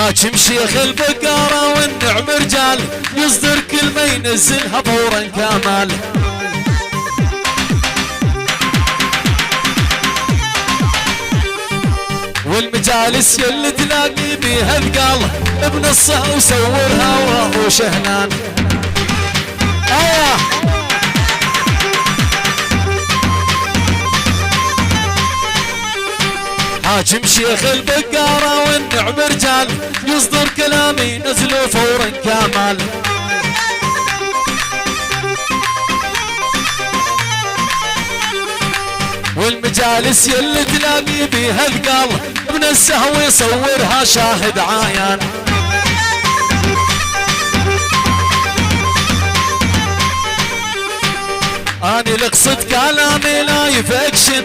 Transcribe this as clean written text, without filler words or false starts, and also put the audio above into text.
حاكم شيخ البقارة والنعم رجال، يصدر كلمة ينزلها فورا كمال. والمجالس يلي تلاقي بيها ثقال، بنصها وصورها وابو شهنان. حاكم شيخ البقارة والنعم رجال، يصدر كلامي نزله فورا كمال. والمجالس يلي تلاقي بيها ثقال، من السهو يصورها شاهد عايان. اني لقصد كلامي لا يفكشن،